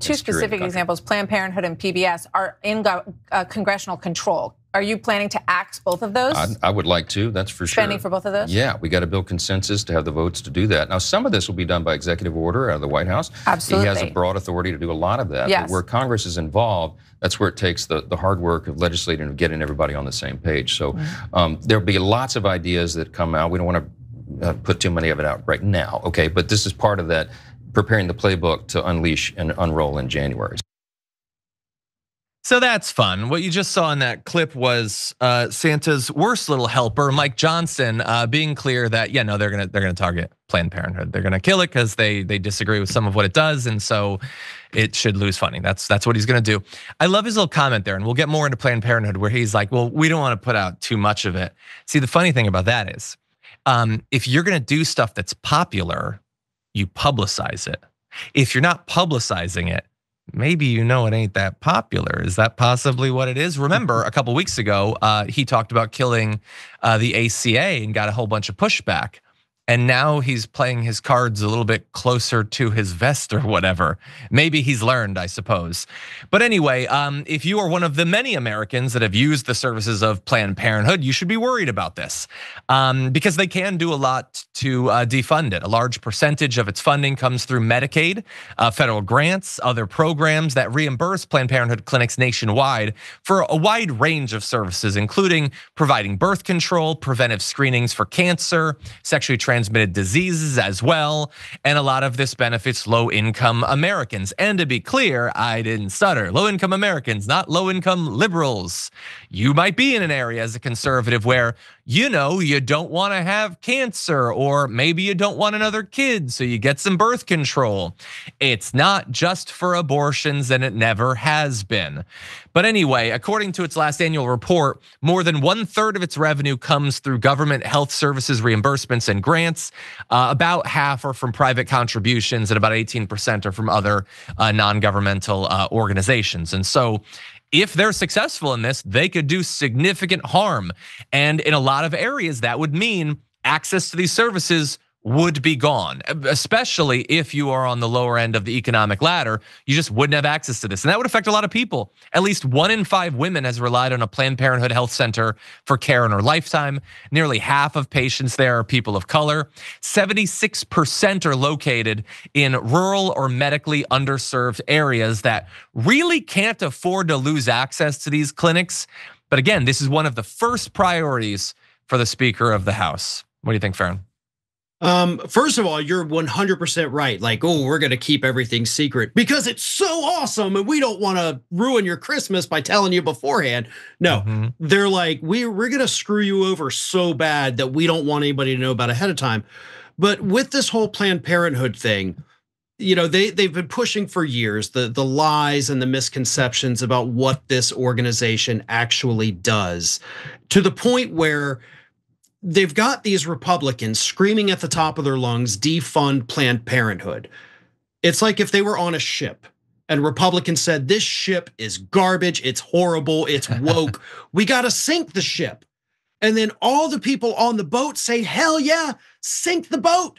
two specific examples, Planned Parenthood and PBS, are in congressional control. Are you planning to axe both of those? I would like to, that's for sure. Spending for both of those? Yeah, we got to build consensus to have the votes to do that. Now, some of this will be done by executive order out of the White House. Absolutely. He has a broad authority to do a lot of that. Yes. But where Congress is involved, that's where it takes the hard work of legislating and getting everybody on the same page. So there'll be lots of ideas that come out. We don't want to put too many of it out right now, okay? But this is part of that, preparing the playbook to unleash and unroll in January. So that's fun. What you just saw in that clip was Santa's worst little helper, Mike Johnson, being clear that they're gonna target Planned Parenthood. They're gonna kill it because they disagree with some of what it does, and so it should lose funding. That's what he's gonna do. I love his little comment there, and we'll get more into Planned Parenthood, where he's like, "Well, we don't want to put out too much of it." See, the funny thing about that is, if you're gonna do stuff that's popular, you publicize it. If you're not publicizing it, maybe it ain't that popular. Is that possibly what it is? Remember, a couple weeks ago, he talked about killing the ACA and got a whole bunch of pushback. And now he's playing his cards a little bit closer to his vest or whatever. Maybe he's learned, I suppose. But anyway, if you are one of the many Americans that have used the services of Planned Parenthood, you should be worried about this because they can do a lot to defund it. A large percentage of its funding comes through Medicaid, federal grants, other programs that reimburse Planned Parenthood clinics nationwide for a wide range of services, including providing birth control, preventive screenings for cancer, sexually transmitted diseases as well, and a lot of this benefits low-income Americans. And to be clear, I didn't stutter. Low-income Americans, not low-income liberals. You might be in an area as a conservative where you don't want to have cancer, or maybe you don't want another kid, so you get some birth control. It's not just for abortions, and it never has been. But anyway, according to its last annual report, more than 1/3 of its revenue comes through government health services reimbursements and grants. About half are from private contributions, and about 18% are from other non-governmental organizations. And so, if they're successful in this, they could do significant harm. And in a lot of areas, that would mean access to these services would be gone, especially if you are on the lower end of the economic ladder. You just wouldn't have access to this. And that would affect a lot of people. At least 1 in 5 women has relied on a Planned Parenthood health center for care in her lifetime. Nearly half of patients there are people of color. 76% are located in rural or medically underserved areas that really can't afford to lose access to these clinics. But again, this is one of the first priorities for the Speaker of the House. What do you think, Farron? First of all, you're 100% right. Like, oh, we're gonna keep everything secret because it's so awesome and we don't wanna ruin your Christmas by telling you beforehand. No, they're like, we're gonna screw you over so bad that we don't want anybody to know about ahead of time. But with this whole Planned Parenthood thing, they've been pushing for years the lies and the misconceptions about what this organization actually does, to the point where they've got these Republicans screaming at the top of their lungs, defund Planned Parenthood. It's like if they were on a ship and Republicans said, this ship is garbage, it's horrible, it's woke, we gotta sink the ship. And then all the people on the boat say, hell yeah, sink the boat.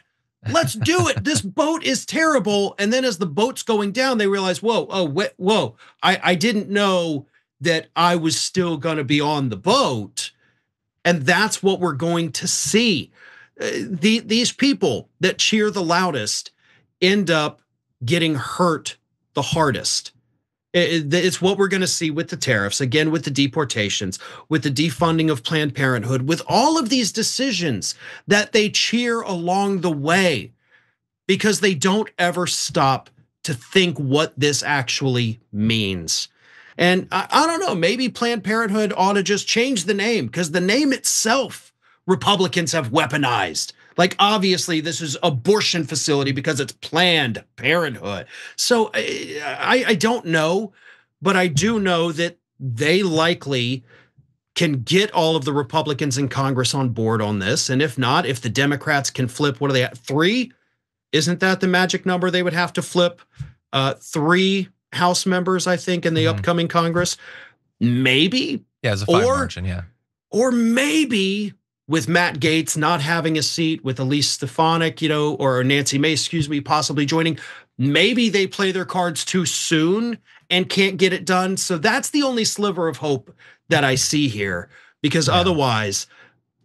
Let's do it. This boat is terrible. And then as the boat's going down, they realize, whoa, I didn't know that I was still gonna be on the boat. And that's what we're going to see. These people that cheer the loudest end up getting hurt the hardest. It's what we're gonna see with the tariffs, again, with the deportations, with the defunding of Planned Parenthood, with all of these decisions that they cheer along the way, because they don't ever stop to think what this actually means. And I don't know, maybe Planned Parenthood ought to just change the name, because the name itself, Republicans have weaponized. Like, obviously this is abortion facility because it's Planned Parenthood. So I don't know, but I do know that they likely can get all of the Republicans in Congress on board on this. And if not, if the Democrats can flip, what are they at, 3? Isn't that the magic number they would have to flip? 3 House members, I think, in the upcoming Congress, maybe. Yeah, it's a 5 margin, yeah. Or maybe with Matt Gaetz not having a seat, with Elise Stefanik, or Nancy Mace, excuse me, possibly joining, maybe they play their cards too soon and can't get it done. So that's the only sliver of hope that I see here, because otherwise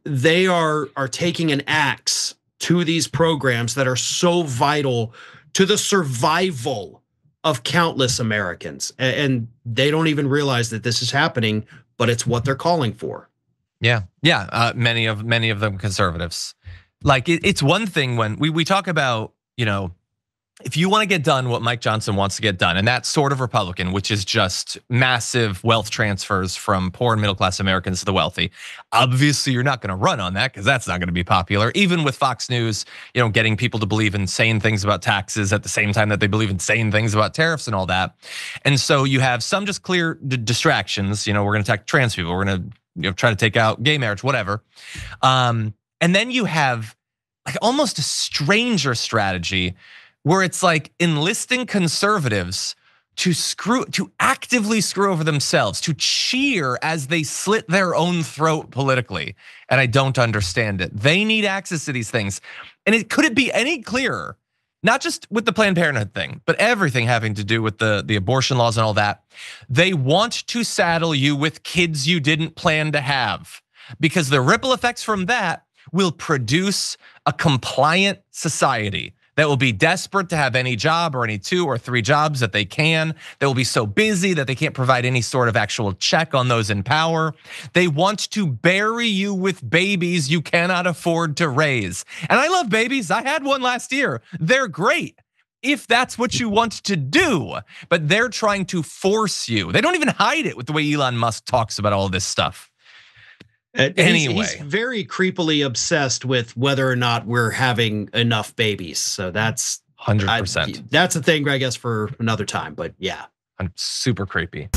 they are taking an axe to these programs that are so vital to the survival of countless Americans. And they don't even realize that this is happening, but it's what they're calling for. Yeah. Many of them conservatives. Like it's one thing when we talk about, if you want to get done what Mike Johnson wants to get done, and that's sort of Republican, which is just massive wealth transfers from poor and middle class Americans to the wealthy. Obviously, you're not going to run on that because that's not going to be popular. Even with Fox News, getting people to believe insane things about taxes at the same time that they believe insane things about tariffs and all that. And so you have some just clear distractions. We're going to attack trans people. We're going to try to take out gay marriage, whatever. And then you have like almost a stranger strategy where it's like enlisting conservatives to actively screw over themselves, to cheer as they slit their own throat politically. And I don't understand it. They need access to these things. And could it be any clearer? Not just with the Planned Parenthood thing, but everything having to do with the abortion laws and all that. They want to saddle you with kids you didn't plan to have, because the ripple effects from that will produce a compliant society that will be desperate to have any job or any 2 or 3 jobs that they can. They will be so busy that they can't provide any sort of actual check on those in power. They want to bury you with babies you cannot afford to raise. And I love babies. I had one last year. They're great if that's what you want to do, but they're trying to force you. They don't even hide it with the way Elon Musk talks about all this stuff. Anyway, he's very creepily obsessed with whether or not we're having enough babies. So that's 100%. That's a thing, I guess, for another time. But yeah, I'm super creepy.